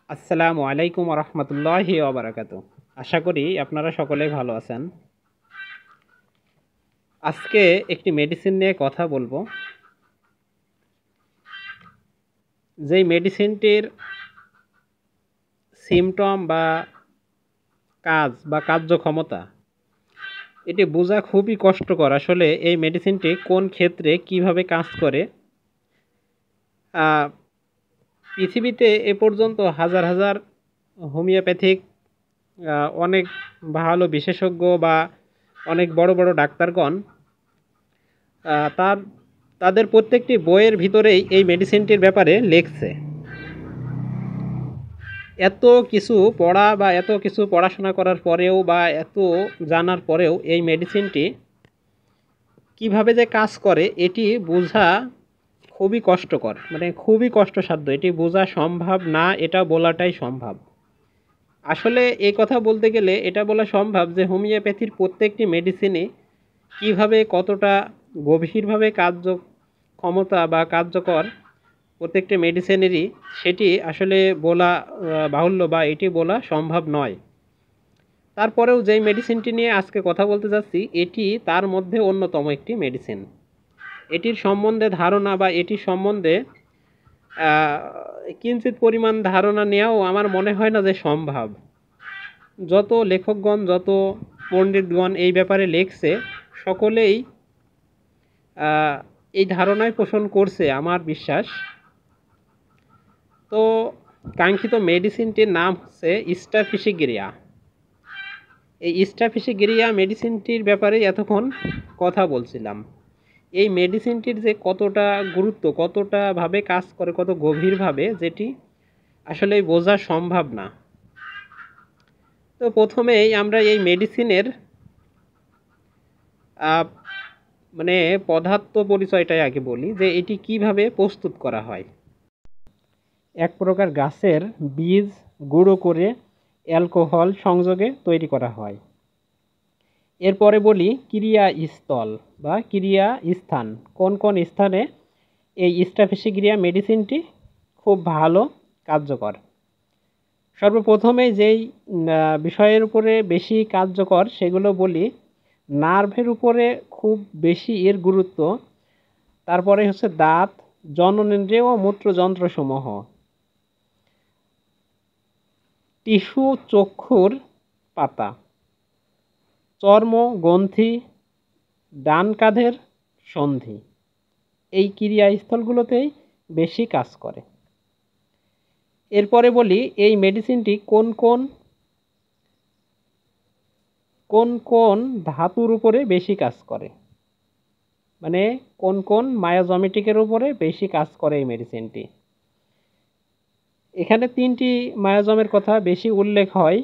আসসালামু আলাইকুম রহমতুল্লাহি ওবারাকাতু। আশা করি আপনারা সকলেই ভালো আছেন। আজকে একটি মেডিসিন নিয়ে কথা বলবো, যেই মেডিসিনটির সিমটম বা কাজ বা কার্যক্ষমতা এটি বোঝা খুবই কষ্টকর। আসলে এই মেডিসিনটি কোন ক্ষেত্রে কিভাবে কাজ করে, পৃথিবীতে এ পর্যন্ত হাজার হাজার হোমিওপ্যাথিক অনেক ভালো বিশেষজ্ঞ বা অনেক বড় বড় ডাক্তারগণ তার তাদের প্রত্যেকটি বইয়ের ভিতরেই এই মেডিসিনটির ব্যাপারে লেখছে। এত কিছু পড়া বা এত কিছু পড়াশোনা করার পরেও বা এত জানার পরেও এই মেডিসিনটি কিভাবে যে কাজ করে এটি বোঝা খুবই কষ্টকর, মানে খুবই কষ্টসাধ্য। এটি বোঝা সম্ভব না, এটা বলাটাই সম্ভব। আসলে এই কথা বলতে গেলে এটা বলা সম্ভব যে হোমিওপ্যাথির প্রত্যেকটি মেডিসিনে কিভাবে কতটা গভীরভাবে কার্যক্ষমতা বা কার্যকর প্রত্যেকটি মেডিসিনেরই, সেটি আসলে বলা বাহুল্য বা এটি বলা সম্ভব নয়। তারপরেও যেই মেডিসিনটি নিয়ে আজকে কথা বলতে যাচ্ছি এটি তার মধ্যে অন্যতম একটি মেডিসিন। এটির সম্বন্ধে ধারণা বা এটির সম্বন্ধে কিঞ্চিত পরিমাণ ধারণা নেওয়াও আমার মনে হয় না যে সম্ভব। যত লেখকগণ যত পণ্ডিতগণ এই ব্যাপারে লেখছে সকলেই এই ধারণায় পোষণ করছে আমার বিশ্বাস। তো কাঙ্ক্ষিত মেডিসিনটির নাম হচ্ছে স্টাফিসিগিরিয়া। এই স্টাফিসিগিরিয়া মেডিসিনটির ব্যাপারে এতক্ষণ কথা বলছিলাম। এই মেডিসিনটির যে কতটা গুরুত্ব, কতটা ভাবে কাজ করে, কত গভীরভাবে, যেটি আসলে বোঝা সম্ভব না। তো প্রথমেই আমরা এই মেডিসিনের মানে পদার্থ পরিচয়টাই আগে বলি যে এটি কিভাবে প্রস্তুত করা হয়। এক প্রকার গাছের বীজ গুঁড়ো করে অ্যালকোহল সংযোগে তৈরি করা হয়। এরপরে বলি ক্রিয়াস্থল বা ক্রিয়া স্থান, কোন কোন স্থানে এই স্টাফিসিগিরিয়া মেডিসিনটি খুব ভালো কার্যকর। সর্বপ্রথমে যেই বিষয়ের উপরে বেশি কার্যকর সেগুলো বলি। নার্ভের উপরে খুব বেশি এর গুরুত্ব। তারপরে হচ্ছে দাঁত, জননেন্দ্রিয় ও মূত্রযন্ত্রসমূহ, টিস্যু, চক্ষুর পাতা, চর্ম, গ্রন্থি, ডান কাঁধের সন্ধি, এই ক্রিয়াস্থলগুলোতেই বেশি কাজ করে। এরপরে বলি এই মেডিসিনটি কোন কোন কোন কোন ধাতুর উপরে বেশি কাজ করে, মানে কোন কোন মায়োজমেটিকের উপরে বেশি কাজ করে এই মেডিসিনটি। এখানে তিনটি মায়োজমের কথা বেশি উল্লেখ হয়: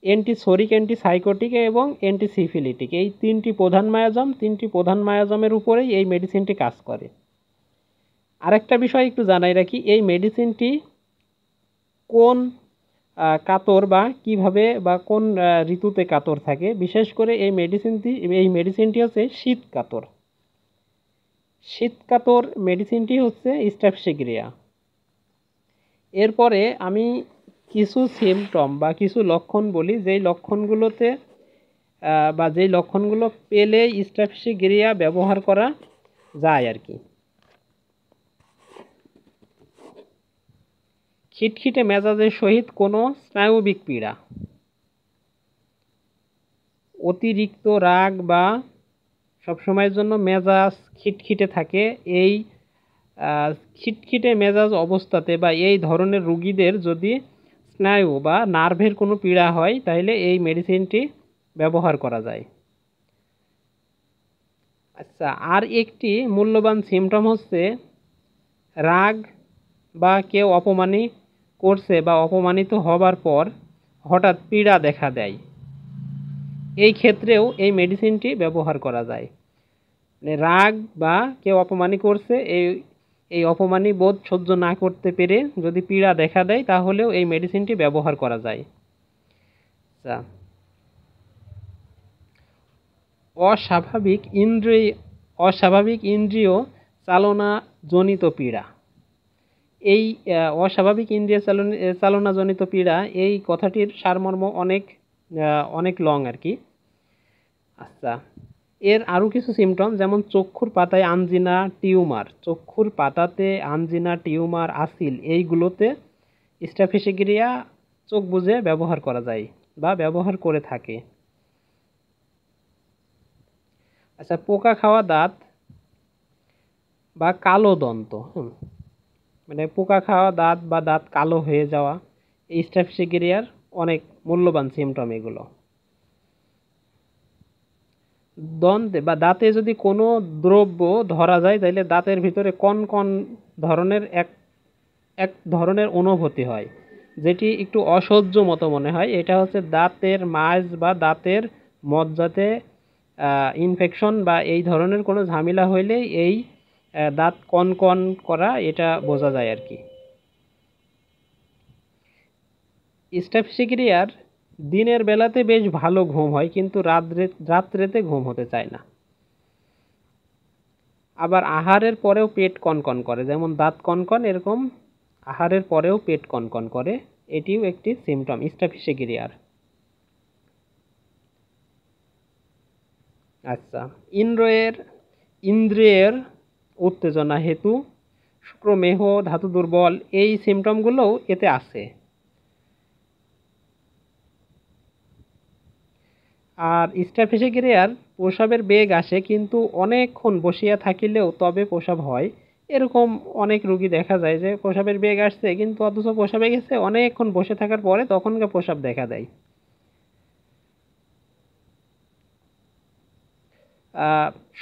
অ্যান্টিসোরিক, অ্যান্টিসাইকোটিক এবং অ্যান্টিসিফিলিটিক। এই তিনটি প্রধান মায়োজমের উপরেই এই মেডিসিনটি কাজ করে। আরেকটা বিষয় একটু জানাই রাখি, এই মেডিসিনটি কোন কাতর বা কিভাবে বা কোন ঋতুতে কাতর থাকে। বিশেষ করে এই মেডিসিনটি হচ্ছে শীত কাতর। শীত কাতর মেডিসিনটি হচ্ছে স্টাফিসিগিরিয়া। এরপরে আমি কিছু সিমটম বা কিছু লক্ষণ বলি, যেই লক্ষণগুলোতে বা যেই লক্ষণগুলো পেলে স্টাফিসিগিরিয়া ব্যবহার করা যায় আর কি। খিটখিটে মেজাজের সহিত কোনো স্নায়বিক পীড়া, অতিরিক্ত রাগ বা সবসময়ের জন্য মেজাজ খিটখিটে থাকে, এই খিটখিটে মেজাজ অবস্থাতে বা এই ধরনের রুগীদের যদি স্নায়ু বা নার্ভের কোনো পীড়া হয় তাহলে এই মেডিসিনটি ব্যবহার করা যায়। আচ্ছা, আর একটি মূল্যবান সিমটম হচ্ছে রাগ বা কেউ অপমানিত করছে বা অপমানিত হবার পর হঠাৎ পীড়া দেখা দেয়, এই ক্ষেত্রেও এই মেডিসিনটি ব্যবহার করা যায়। মানে রাগ বা কেউ অপমানি করছে, এই অপমানি বোধ সহ্য না করতে পেরে যদি পীড়া দেখা দেয় তাহলেও এই মেডিসিনটি ব্যবহার করা যায়। আচ্ছা, অস্বাভাবিক ইন্দ্রিয় চালনাজনিত পীড়া, এই অস্বাভাবিক ইন্দ্রিয় চালনাজনিত পীড়া, এই কথাটির সারমর্ম অনেক লং আর কি। আচ্ছা, এর আরও কিছু সিমটম, যেমন চক্ষুর পাতায় আঞ্জিনা, টিউমার, চক্ষুর পাতাতে আঞ্জিনা, টিউমার, আসিল, এইগুলোতে স্ট্যাফিসিগেরিয়া চোখ বুজে ব্যবহার করা যায় বা ব্যবহার করে থাকে। আচ্ছা, পোকা খাওয়া দাঁত বা কালো দন্ত, মানে পোকা খাওয়া দাঁত বা দাঁত কালো হয়ে যাওয়া, এই স্ট্যাফিসিগেরিয়ার অনেক মূল্যবান সিমটম এগুলো। দন্তে বা দাঁতে যদি কোনো দ্রব্য ধরা যায়, তাহলে দাঁতের ভিতরে কন কন ধরনের এক ধরনের অনুভূতি হয়, যেটি একটু অসহ্য মতো মনে হয়। এটা হচ্ছে দাঁতের মাঝ বা দাঁতের মজ্জাতে ইনফেকশন বা এই ধরনের কোনো ঝামেলা হইলেই এই দাঁত কন কন করা, এটা বোঝা যায় আর কি। স্ট্যাফিসিগেরিয়ার দিনের বেলাতে বেশ ভালো ঘুম হয়, কিন্তু রাত্রেতে ঘুম হতে চায় না। আবার আহারের পরেও পেট কনকন করে, যেমন দাঁত কনকন, এরকম আহারের পরেও পেট কনকন করে, এটিও একটি সিমটম স্ট্যাফিসিগেরিয়ার। আচ্ছা, ইন্দ্রিয়ের উত্তেজনা হেতু শুক্রমেহ, ধাতু দুর্বল, এই সিমটমগুলোও এতে আছে। আর স্ট্যাফিসিগেরিয়ার প্রসাবের বেগ আসে, কিন্তু অনেকক্ষণ বসিয়া থাকিলেও তবে প্রসাব হয়। এরকম অনেক রুগী দেখা যায় যে প্রসাবের বেগ আসছে, কিন্তু অথচ প্রসাবে গেছে অনেকক্ষণ বসে থাকার পরে তখনকার প্রসাব দেখা দেয়।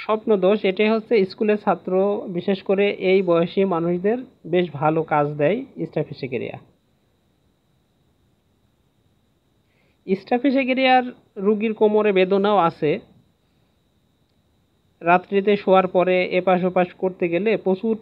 স্বপ্নদোষ, এটাই হচ্ছে স্কুলের ছাত্র, বিশেষ করে এই বয়সী মানুষদের বেশ ভালো কাজ দেয় স্ট্যাফিসিগেরিয়া। স্ট্যাফিসিগেরিয়ার রুগীর কোমরে বেদনাও আছে। রাত্রিতে শোয়ার পরে এপাশ ওপাশ করতে গেলে প্রচুর